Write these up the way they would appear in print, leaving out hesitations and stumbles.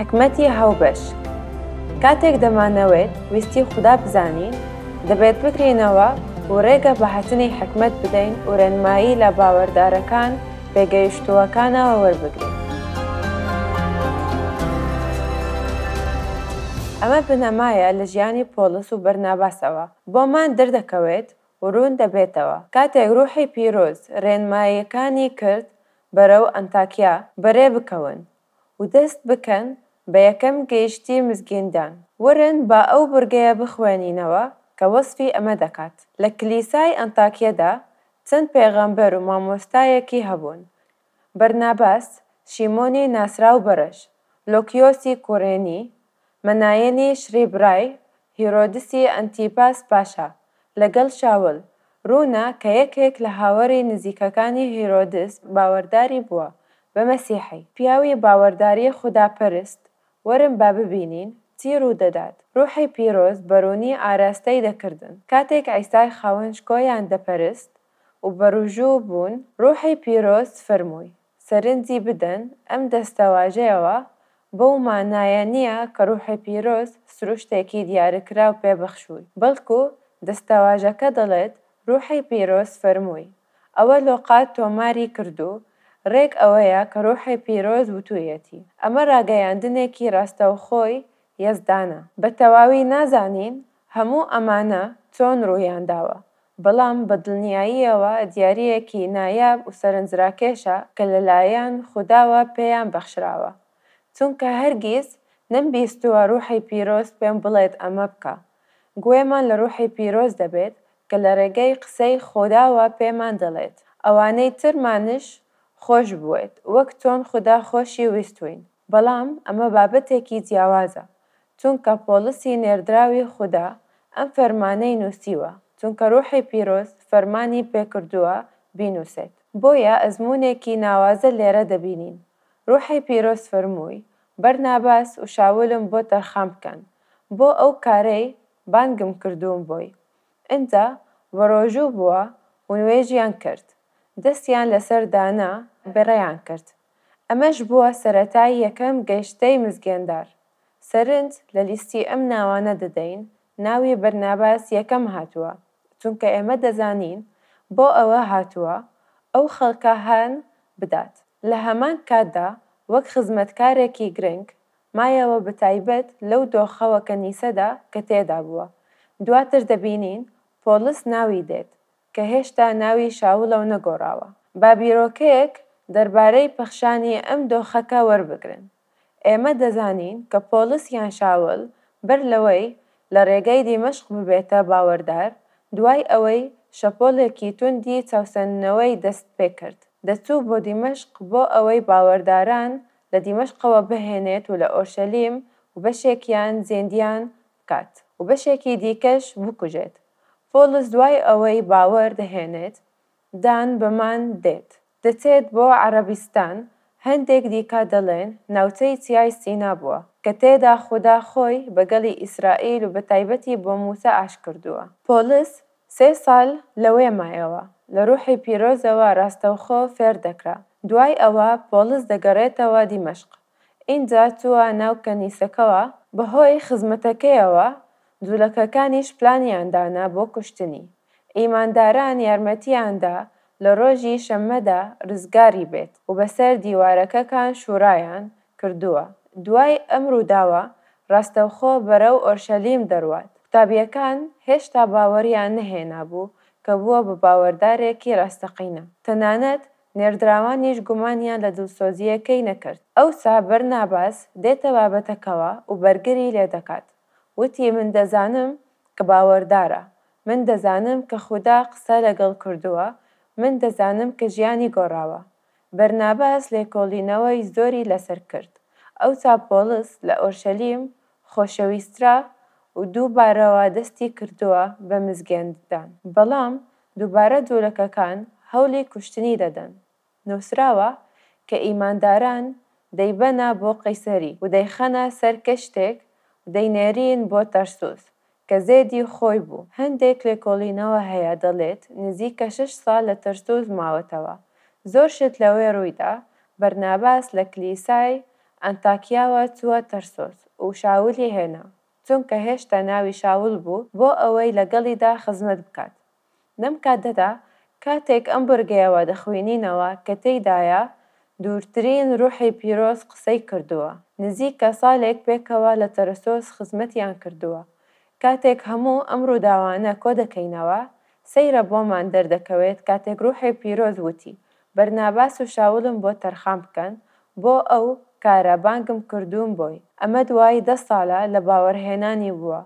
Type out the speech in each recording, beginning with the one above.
حکمەتی هاوبەش. کاتێک دەمانەوێت ویستی خوددا بزانین، دەبێت بکرێنەوە و ڕێگە بە هاتنی حکمت بدەین و ڕێنمایی لە باوەڕدارەکان پێگەیشتووەکانەوە وەربگرین. ئەمە بنەمایە لە ژیانی پۆلس و بەرناباسەوە. بۆمان دەردەکەوێت و ڕوون دەبێتەوە. کاتێک ڕوحی پیرۆز ڕێنماییەکانی کرد بەرەو ئەنتاکیا بەڕێ بکەون و دەست بکەن بە یەکەم گەیشتی مزگەوتان. ورن با ئەو بورگەیە بخوێنینەوە کە وەسفی ئەمە دەکات. لە کلیسای ئەنتاکیەدا چەند پێغەمبەر و مامۆستایەکی هەبوون: بەرناباس، شیمۆنی ناسراو بەرەش، لۆکیۆسی کوڕێنی، مەنایەنی شریبڕای، هیرۆدسی ئەنتیپاس پاشا، لەگەڵ شاول. ڕوونە کە یەکێک لە هاوەری نزیکەکانی هیرۆدس باوەڕداری بووە بە مەسیحی. پیاوی باوەڕداری خوداپەرست. وەرن با ببینین چی ڕوودەدات. ڕوحی پیرۆز بەرونی ئاراستەی دەکردن. کاتێک عیسای خاوەنشکۆیان دەپەرست و بەروژوو بوون، ڕوحی پیرۆز فەرمووی سەرنجی بدەن ئەم دەستەواژەیەوە. بەو مانایە نییە کە ڕوحی پیرۆز سروشتێکی دیارکراو پێبەخشووی، بەڵکو دەستەواژەکە دەڵێت ڕوحی پیرۆز فەرمووی. ئەوە لۆقا تۆماری کردو. ڕێک ئەوەیە کە ڕوحی پیرۆز وتوویەتی. ئەمە ڕاگەیاندنێکی ڕاستەوخۆی یەزدانە. بە تەواوی نازانین هەموو ئەمانە چۆن ڕوویانداوە، بەڵام بە دڵنیاییەوە دیارییەکی نایاب و سەرنجڕاکێشە کە لەلایەن خودداوە پێیان بەخشراوە، چونکە هەرگیز نەمبیستووە ڕوحی پیرۆز پێم بڵێت ئەمە بکە. گوێمان لە ڕوحی پیرۆز دەبێت کە لە ڕێگەی قسەی خودداوە پێمان دەڵێت ئەوانەی ترمانش خۆش بووێت وەک چۆن خوددا خۆشی ویستوین. بەڵام ئەمە بابەتێکی جیاوازە، چونکە پۆلسی نێردراوی خوددا ئەم فەرمانەی نووسیوە، چونکە ڕوحی پیرۆز فەرمانی پێکردووە بینووسێت. بۆیە ئەزموونێکی ناوازە لێرە دەبینین. ڕوحی پیرۆز فەرمووی بەرناباس و شاولم بۆ تەرخان بکەن بۆ ئەو کارەی بانگم کردوون بۆی. ئینجا بەڕۆژوو بووە و نوێژیان کرد، دەستیان لەسەر دانا بەڕێیان کرد. ئەمەش بووە سەرەتای یەکەم گەیشتەی مزگەوتدار. سەرنج لە لیستی ئەم ناوانە دەدەین. ناوی بەرناباس یەکەم هاتووە، چونکە ئێمە دەزانین بۆ ئەوە هاتووە ئەو خەڵکە هان بدات. لە هەمان کاتدا وەک خزمەتکارێکی گرنگ مایەوە بەتایبەت لەو دۆخەوە کەنیسەدا کە تێدا بووە. دواتر دەبینین پۆلس ناوی دێت کە هێشتا ناوی شاولەو نەگۆڕاوە. با بیرۆکەیەک دەربارەی پەخشانی ئەم دۆخەکە وەربگرن. ئێمە دەزانین کە پۆلس یان شاول بەر لەوەی لە ڕێگەی دیمەشق ببێتە باوەڕدار، دوای ئەوەی شەپۆڵێکی توندی چاوسەنەوەی دەست پێ کرد، دەچوو بۆ دیمەشق بۆ ئەوەی باوەڕداران لە دیمەشقەوە بهێنێت و لە ئۆرشەلیم و بەشێکیان زێندیان بکات و بەشێکی دیکەش بکوژێت. پۆلس دوای ئەوەی باوەڕ دەهێنێت دان بەمان دێت، دەچێت بۆ عەرەبیستان. هەندێک دیکە دەڵێن ناوچەی چیای سینا بووە کە تێدا خوددا خۆی بەگەڵی ئیسرائیل و بەتایبەتی بۆ موسە ئاش کردووە. پۆلس 3 ساڵ لەوێ مایەوە، لە ڕوحی پیرۆزەوە ڕاستەوخۆ فێر دەکرا. دوای ئەوە پۆلس دەگەڕێتەوە دیمەشق. ئینجا چووە ناو کەنیسەکەوە. بەهۆی خزمەتەکەیەوە جوولەکەکانیش پلانیاندانا بۆ کوشتنی. ئیمانداران یارمەتیاندا لە ڕۆژی شەممەدا ڕزگاری بێت و بەسەر دیوارەکەکان شوورایان کردووە. دوای ئەم ڕووداوە ڕاستەوخۆ بەرەو ئۆرشەلیم دەڕوات. قوتابیەکان هێشتا باوەڕیان نەهێنا بوو کە بووە بە باوەڕدارێکی ڕاستەقینە. تەنانەت نێردراوانیش گومانیان لە دڵسۆزیەکەی نەکرد. ئەوسا بەرناباس دێتە بابەتەکەوە و بەرگری لێ دەکات. وتی من دەزانم کە باوەڕدارە، من دەزانم کە خوددا قسە لەگەڵ کردووە، من دەزانم کە ژیانی گۆڕاوە. بەرناباس لێکۆڵینەوەی زۆری لەسەر کرد. ئەوسا پۆلس لە ئۆرشەلیم خۆشەویسترا و دووبارەوە دەستی کردووە بە مزگەوتدان. بەڵام دووبارە جوولەکەکان هەوڵی کوشتنی دەدەن. نووسراوە کە ئیمانداران دەیبەنە بۆ قەیسەری و دەیخەنە سەر کەشتێک و دەینێرین بۆ تەرسوس کە زێدی خۆی بوو. هەندێک لێکۆڵینەوە هەیە دەڵێت نزیکە 6 ساڵ لە تەرسوس ماوەتەوە. زۆر شت لەوێ ڕوویدا. بەرناباس لە کلیسای ئەنتاکیاوە چووە تەرسۆس و شاولی هێنا، چونکە هێشتا ناوی شاول بوو بۆ ئەوەی لەگەڵیدا خزمەت بکات. لەم کاتەدا کاتێک ئەم بورگەیەوە دەخوێنینەوە کە تێیدایە دوورترین ڕوحی پیرۆز قسەی کردووە. نزیکە ساڵێک پێکەوە لە تەرسۆس خزمەتیان کردووە. کاتێک هەموو ئەم ڕووداوانە کۆ دەکەینەوە، سەیرە بۆمان دەردەکەوێت کاتێک ڕوحی پیرۆز وتی بەرناباس و شاولم بۆ تەرخان بکەن بۆ ئەو کارە بانگم کردوون بۆی. ئەمە دوای 10 ساڵە لە باوەڕهێنانی بووە.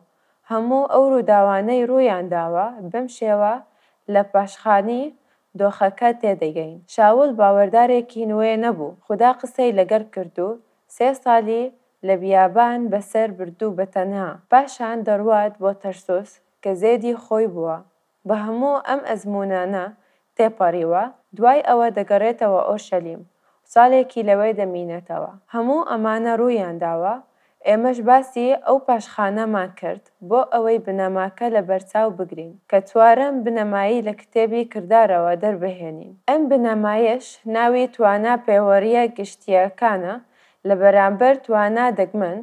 هەموو ئەو ڕووداوانەی ڕوویان داوە بەم شێوە لە پاشخانی دۆخەکە تێدەگەین. شاول باوەڕدارێکی نوێ نەبوو. خوددا قسەی لەگەر کردو 3 ساڵی لە بیابان بەسەر بردوو بەتەنها. پاشان دەڕوات بۆ تەرسۆس کە زێدی خۆی بووە. بە هەموو ئەم ئەزموونانە تێپەڕیوە، دوای ئەوە دەگەڕێتەوە ئۆرشەلیم. ساڵێکی لەوێ دەمینێتەوە. هەموو ئەمانە ڕوویان داوە، ئێمەش باسی ئەو پاشخانەمان کرد بۆ ئەوەی بنەماکە لە بەرچاو بگرین کە چوارەم بنەمایی لە کتێبی کردارەوە دەربهێنین. ئەم بنەمایش ناوی توانا پێوەریە گشتیەکانە لە بەرامبەر توانا دەگمەن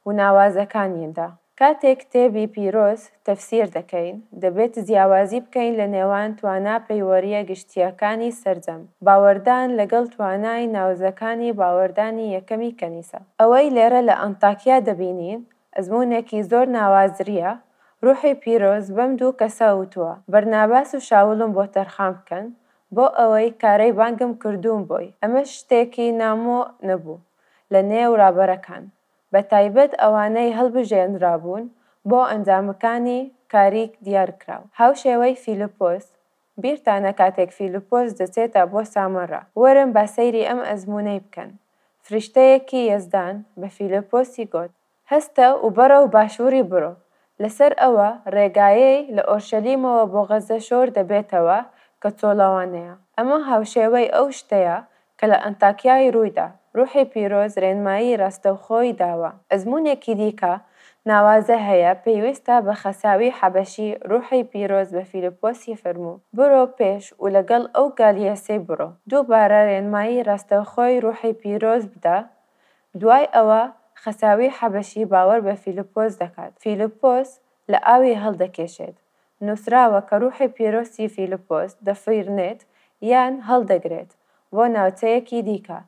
و ناوازەکانیاندا. کاتێک کتێبی پیرۆز تەفسیر دەکەین، دەبێت جیاوازی بکەین لە نێوان توانا پەیوەریە گشتیەکانی سەرجەم باوەڕدان لەگەڵ توانای ناوزەکانی باوەڕدانی یەکەمی کەنیسە. ئەوەی لێرە لە ئەنتاکیا دەبینین ئەزموونێکی زۆر ناوازریە. ڕوحی پیرۆز بەم دوو کەسە وتووە بەرناباس و شاولم بۆ تەرخان بکەن بۆ ئەوەی کارەی بانگم کردوون بۆی. ئەمە شتێکی نامۆ نەبوو لە نێو ڕابەرەکان، بە تایبەت ئەوانەی هەڵبژێنرابوون بۆ ئەنجامەکانی کاریک دیارکراو. هاوشێوەی فیلپۆس، بیرتانە کاتێک فیلپۆس دەچێتە بۆ سامەڕە. وەرن با سەیری ئەم ئەزموونەی بکەن. فریشتەیەکی یەزدان بە فیلپۆسی گوت هەستە و بەرەو باشووری بڕۆ. لەسەر ئەوە ڕێگایەی لە ئۆرشەلیمەوە بۆ غەزە شۆر دەبێتەوە کە چۆڵەوانەیە. ئەمە هاوشێوەی ئەو شتەیە کە لە ئەنتاکیای ڕوویدا. ڕوحی پیرۆز ڕێنمایی ڕاستەوخۆی داوە. ئەزموونێکی دیکە ناوازە هەیە پێویستە بە خەساوی حەبەشی. ڕوحی پیرۆز بە فیلپۆسی فەرموو بڕۆ پێش و لەگەڵ ئەو گالیەسەی بڕۆ. دووبارە ڕێنمایی ڕاستەوخۆی ڕوحی پیرۆز بدە. دوای ئەوە خەساوی حەبەشی باوەڕ بە فیلپۆس دەکات. فیلپۆس لە ئاوی هەڵدەکێشێت. نووسراوە کە ڕوحی پیرۆسی فیلپۆس دەفڕێنێت یان هەڵدەگرێت بۆ ناوچەیەکی دیکە.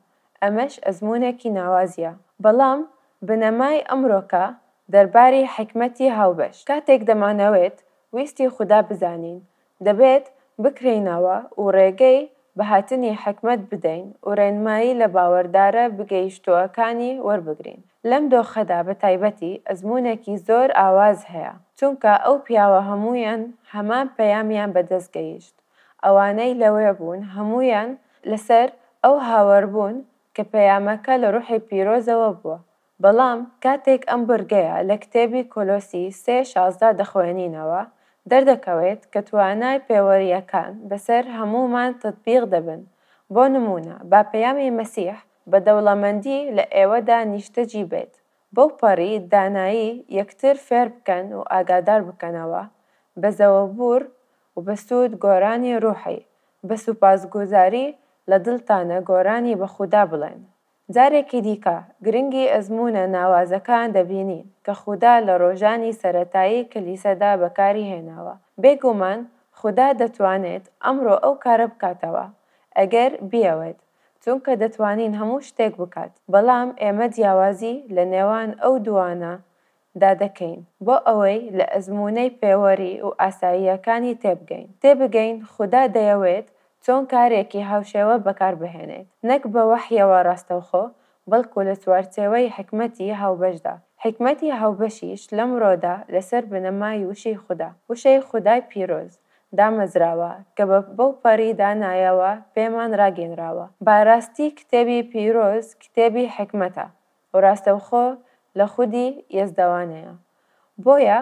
ئەمەش ئەزموونێکی ناوازیە. بەڵام بنەمای ئەمڕۆکە دەرباری حکمەتی هاوبەش. کاتێک دەمانەوێت ویستی خوددا بزانین، دەبێت بکرێنەوە و ڕێگەی بەهاتنی حکمت بدەین و ڕێنمایی لە باوەڕدارە بگەیشتووەکانی وەربگرین. لەم دۆخەدا بە تایبەتی ئەزموونێکی زۆر ئاواز هەیە، چونکە ئەو پیاوە هەموویان هەمان پەیامیان بەدەستگەیشت. ئەوانەی لەوێ بوون هەموویان لەسەر ئەو هاوەربوون کە پەیامەکە لە ڕوحی پیرۆزەوە بووە. بەڵام کاتێک ئەم بورگەیە لە کتێبی کۆلۆسی 3:16 دەخوێنینەوە، دەردەکەوێت کە توانای پێوەریەکان بەسەر هەمومان تەطبیق دەبن. بۆ نمونە با پەیامی مەسیح بە دەوڵەمەندی لە ئێوەدا نیشتەجی بێت. بەو پەڕی دانایی یەکتر فێر بکەن و ئاگادار بکەنەوە بە زەوەبور و بە سوود گۆرانی ڕوحی. بە سوپاسگوزاری لە دڵتانە گۆرانی بە خوددا بڵێن. جارێکی دیکە گرنگی ئەزموونە ناوازەکان دەبینین کە خوددا لە ڕۆژانی سەرەتایی کلیسەدا بەکاری هێناوە. بێگومان خوددا دەتوانێت ئەمڕۆ ئەو کارە بکاتەوە ئەگەر بیەوێت، چونکە دەتوانین هەموو شتێک بکات. بەڵام ئێمە جیاوازی لە نێوان ئەو دوانە دادەکەین بۆ ئەوەی لە ئەزموونەی پێوەری و ئاساییەکانی تێبگەین. خوددا دەیەوێت چۆن کارێکی هاوشێوە بەکاربهێنێت، نەک بە وەحیەوە ڕاستەوخۆ، بەڵکو لە چوارچێوەی حکمەتی هاوبەشدا. حکمەتی هاوبەشیش لەمڕۆدا لەسەر بنەمای وشەی خوددا، وشەی خودای پیرۆز دامەزراوە کە بەو پەڕی دانایەوە پێمان ڕاگەیەنراوە. بەڕاستی کتێبی پیرۆز کتێبی حکمەتە و ڕاستەوخۆ لە خودی یەزدەوانەیە. بۆیە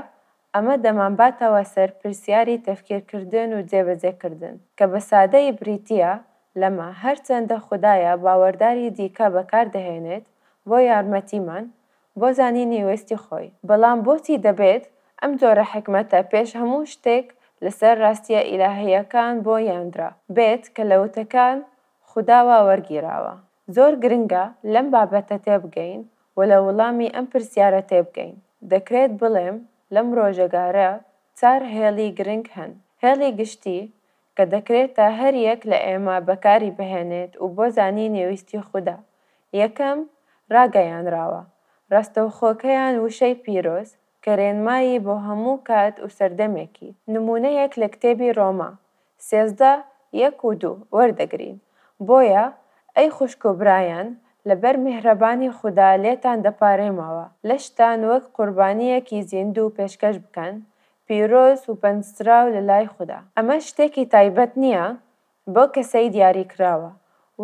ئەمە دەمانباتەوە سەر پرسیاری تەفکیرکردن و جێبەجێکردن کە بە سادەی بریتیە لەمە هەرچەندە خودایە باوەڕداری دیکە بەکاردەهێنێت بۆ یارمەتیمان بۆ زانینی وێستی خۆی. بەڵام بۆچی دەبێت ئەم جۆرە حکمەتە پێش هەموو شتێک لەسەر ڕاستیە ئیلاهیەکان بۆ یاندرا بێت کە لە وتەکان خودداوە وەرگیراوە؟ زۆر گرنگە لەم بابەتە تێبگەین و لە وەڵامی ئەم پرسیارە تێبگەین. دەکرێت بڵێم لەم ڕۆژەگارە 4 هێڵی گرنگ هەن. هێڵی گشتی کە دەکرێتە هەر یەک لە ئێمە بەکاری بهێنێت و بۆ زانی نێویستی خودا. یەکەم ڕاگەیاندراوە، ڕاستەوخۆکەیان وشەی پیرۆز کە ڕێنمایی بۆ هەموو کات و سەردەمێکی. نمونەیەک لە کتێبی ڕۆما 13:1-2 وەردەگرین. بۆیە ئەی خوشک و برایان، لەبەر میهرەبانی خودا لێتان دەپارێمەوە لە شتان وەک قوربانیەکی زیندوو پێشکەش بکەن، پیرۆز و پەنجستراو لە لای خودا. ئەمە شتێکی تایبەت نییە بۆ کەسەی دیاریکراوە،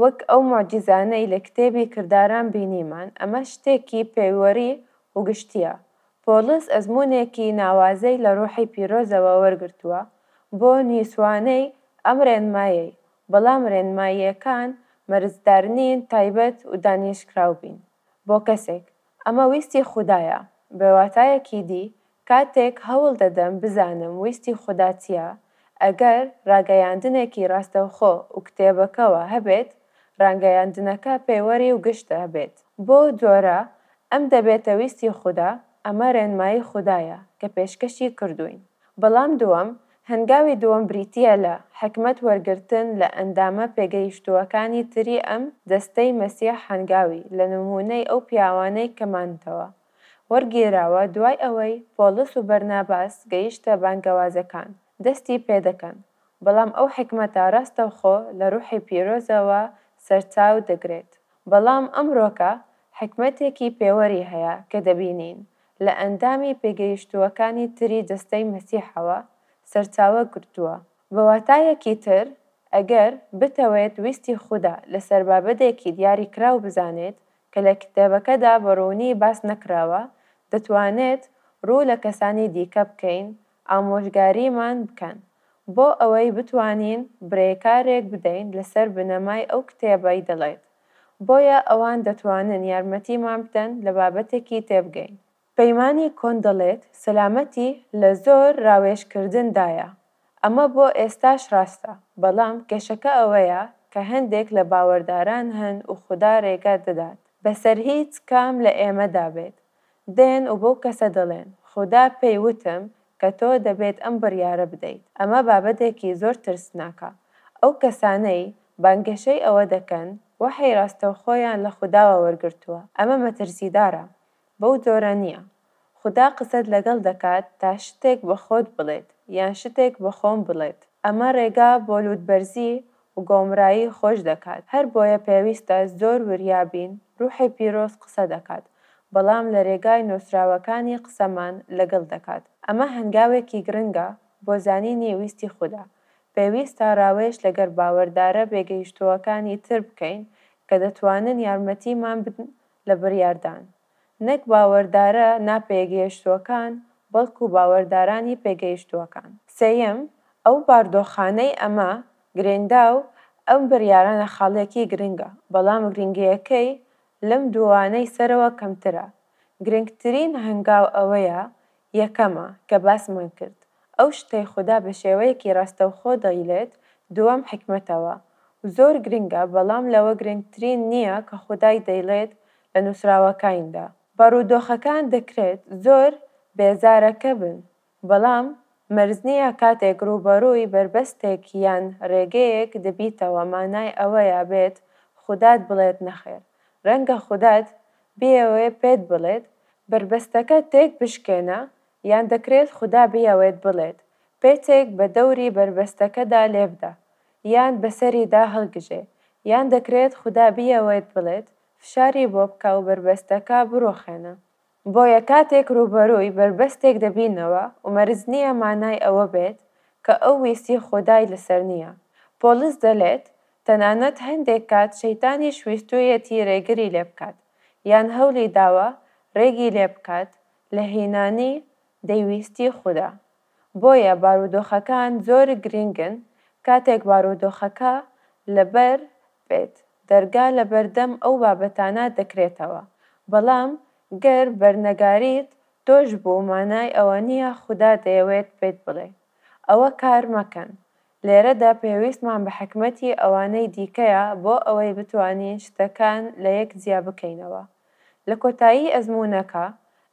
وەک ئەو موعجیزانەی لە کتێبی کرداران بینیمان. ئەمە شتێکی پێیوەری و گشتیە. پۆلس ئەزموونێکی ناوازەی لە ڕوحی پیرۆزەوە وەرگرتووە بۆ نیسوانەی ئەم ڕێنمایەی، بەڵام ڕێنماییەکان مەرجدار نین تایبەت و دانیشکراو بین بۆ کەسێک. ئەمە ویستی خودایە. بە واتایەکی دی، کاتێک هەوڵ دەدەم بزانم ویستی خودا چییە، ئەگەر ڕاگەیاندنێکی ڕاستەوخۆ و کتێبەکەوە هەبێت، ڕاگەیاندنەکە پێیوەری و گشتە هەبێت. بۆ جۆرە ئەم دەبێتە ویستی خودا. ئەمە ڕێنمایی خودایە کە پێشکەشی کردوین. بەڵام دووەم، هەنگاوی دووەم بریتیە لە حکمت وەرگرتن لە ئەندامە پێگەیشتووەکانی تری ئەم دەستەی مەسیح هەنگاوی لە نمونەی ئەو پیاوانەی کەمانتەوە وەرگێراوە دوای ئەوەی پۆلس و بەرناباس گەیشتە بانگەوازەکان دەستی پێدەکەن. بەڵام ئەو حکمەتە ڕاستەوخۆ لە ڕوحی پیرۆزەوە سەرچاو دەگرێت. بەڵام ئەمڕۆکە حکمەتێکی پێوەری هەیە کە دەبینین لە ئەندامی پێگەیشتووەکانی تری دەستەی مەسیحەوە سەرچاوە گرتووە. بە واتایەکی تر، ئەگەر بتەوێت ویستی خودا لەسەر بابەتێکی دیاریکراو بزانێت کە لە کتێبەکەدا بەڕوونی باس نەکراوە، دەتوانێت ڕوو لە کەسانی دیکە بکەین ئامۆژگاریمان بکەن بۆ ئەوەی بتوانین برێکارێک بدەین لەسەر بنەمای ئەو کتێبەی دەڵێت. بۆیە ئەوان دەتوانن یارمەتیمان بدەن لە بابەتێکی تێبگەین. پەیمانی کۆن دەڵێت سەلامەتی لە زۆر ڕاوێژکردندایە. ئەمە بۆ ئێستاش ڕاستە، بەڵام کێشەکە ئەوەیە کە هەندێک لە باوەڕداران هەن و خودا ڕێگا دەدات بەسەر هیچ کام لە ئێمەدا بێت. دێن و بەو کەسە دەڵێن خودا پێی وتم کە تۆ دەبێت ئەم بڕیارە بدەیت. ئەمە بابەتێکی زۆر ترسناکە. ئەو کەسانەی بانگەشەی ئەوە دەکەن وحی ڕاستەوخۆیان لە خوداوە وەرگرتووە. ئەمە مەترسیدارە. بەو جۆرە نییە. خودا قسەت لەگەڵ دەکات تا شتێک بە خۆت بڵێت یان شتێک بە خۆم بڵێت. ئەمە ڕێگا بۆ لووتبەرزی و گۆمڕایی خۆش دەکات. هەر بۆیە پێویستە زۆر وریابین ڕوحی پیرۆز قسە دەکات، بەڵام لە ڕێگای نووسراوەکانی قسەمان لەگەڵ دەکات. ئەمە هەنگاوێکی گرنگە بۆ زانینی ویستی خودا. پێویستە ڕاوێژ لەگەر باوەڕدارە بێگەیشتووەکانی تر بکەین کە دەتوانن یارمەتیمان بدەن لە بڕیاردان. نەک باوەڕدارە ناپێگەیشتووەکان، بەڵکو باوەڕدارانی پێگەیشتووەکان. سێیەم، ئەو باردۆخانەی ئەمە گرێندا و ئەم بڕیارانە خاڵێکی گرنگە، بەڵام گرنگیەکەی لەم دووانەی سەرەوە کەمترە. گرنگترین هەنگاو ئەوەیە یەکەمە کە باسمان کرد. ئەو شتەی خودا بە شێوەیەکی ڕاستەوخۆ دەیڵێت دووەم حکمەتەوە و زۆر گرنگە، بەڵام لەوە گرنگترین نییە کە خودای دەیڵێت لە نووسراوەکانیدا. بارودۆخەکان دەکرێت زۆر بێزارەکە بن، بەڵام مەرج نییە کاتێک ڕووبەڕووی بربەستێک یان ڕێگەیەک دەبیتەوە مانای ئەوەیە بێت خودات بڵێت نەخێر. ڕەنگە خودات بیەوێ پێت بڵێت بربەستەکە تێک بشکێنە، یان دەکرێت خودا بیەوێت بڵێت پێچێک بە دەوری بربەستەکەدا لێبدە، یان بەسەریدا هەڵگژێ، یان دەکرێت خودا بیەوێت بڵێت فشاری بۆ بکە و بربەستەکە بڕۆخێنە. بۆیە کاتێک ڕووبەڕووی بربەستێک دەبینەوە و مەرج نییە مانای ئەوە بێت کە ئەو ویستی خودای لەسەر نییە. پۆلس دەڵێت تەنانەت هەندێک کات شەیتانی شویستوویەتی ڕێگری لێ بکات، یان هەوڵی داوە ڕێگی لێ بکات لە هێنانی دەیویستی خودا. بۆیە بارودۆخەکان زۆر گرنگن. کاتێک بارودۆخەکە لەبەر بێت، دەرگا لە بەردەم ئەو بابەتانە دەکرێتەوە. بەڵام گەر بەرنەگاریت تۆش بوو، مانای ئەوە نییە خودا دەیەوێت پێت بڵێ ئەوە کار مەکەن. لێرەدا پێویستمان بە حکمەتی ئەوانەی دیکەیە بۆ ئەوەی بتوانین شتەکان لە یەک جیا بکەینەوە. لە کۆتایی ئەزموونەکە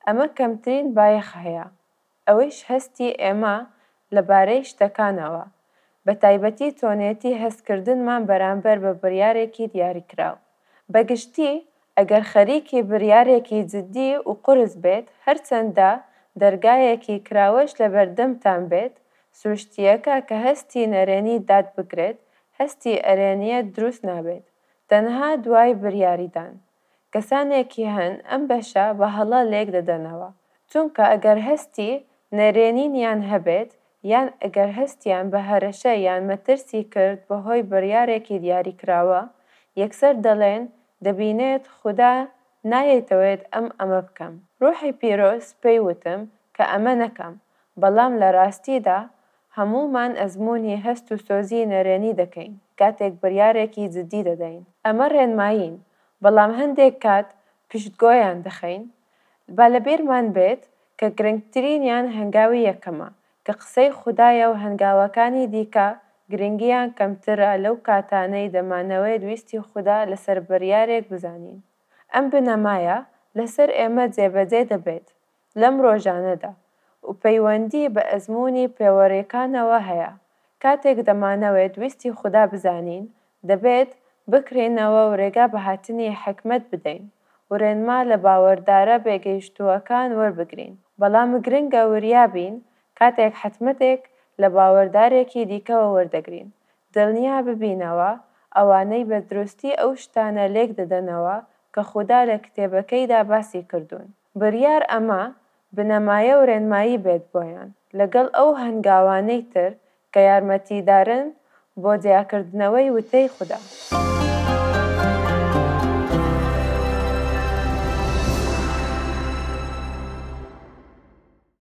ئەمە کەمترین بایەخ هەیە، ئەوەیش هەستی ئێمە لەبارەی شتەکانەوە، بە تایبەتی تۆنێتی هەستکردنمان بەرامبەر بە بڕیارێکی دیاریکراو. بەگشتی ئەگەر خەریکی بڕیارێکی جددی و قورس بێت، هەرچەندە دەرگایەکی کراوەش لەبەردەمتان بێت، سروشتیەکە کە هەستی نەرێنی داد بگرێت، هەستی ئەرێنیەت دروست نابێت، تەنها دوای بڕیاریدان. کەسانێکی هەن ئەم بەشە بە هەڵە لێک دەدەنەوە، چونکە ئەگەر هەستی نەرێنینیان هەبێت یان ئەگەر هەستیان بە هەرەشە یان مەترسی کرد بەهۆی بڕیارێکی دیاریکراوە، یەکسەر دەڵێن دەبینێت خودا نایەتەوێت ئەمە بکەم. ڕوحی پیرۆز پێی وتم کە ئەمە نەکەم، بەڵام لە ڕاستیدا هەموومان ئەزموونی هەست و سۆزی نەرێنی دەکەین کاتێک بڕیارێکی جددی دەدەین. ئەمە ڕێنمایین، بەڵام هەندێک کات پشتگۆیان دەخەین. با لەبیرمان بێت کە گرنگترینیان هەنگاوی یەکەمە کە قسەی خودایە و هەنگاوەکانی دیکە گرنگیان کەمترە لەو کاتانەی دەمانەوێت ویستی خوددا لەسەر بڕیارێک بزانین. ئەم بنەمایە لەسەر ئێمە جێبەجێ دەبێت لەم ڕۆژانەدا و پەیوەندی بە ئەزموونی پێوەڕێکانەوە هەیە. کاتێک دەمانەوێت ویستی خوددا بزانین، دەبێت بکرێنەوە و ڕێگا بە هاتنی حکمت بدەین و ڕێنما لە باوەڕدارە بێگەیشتووەکان وەربگرین. بەڵام گرنگە وریابین کاتێک حتمەتێک لە باوەڕدارێکی دیکەوە وەردەگرین، دڵنیا ببینەوە ئەوانەی بە دروستی ئەو شتانە لێک دەدەنەوە کە خوددا لە کتێبەکەیدا باسی کردوون. بڕیار ئەمە بنەمایە و ڕێنمایی بێت بۆیان لەگەڵ ئەو هەنگاوانەی تر کە یارمەتیدارن بۆ جیاکردنەوەی وتەی خوددا.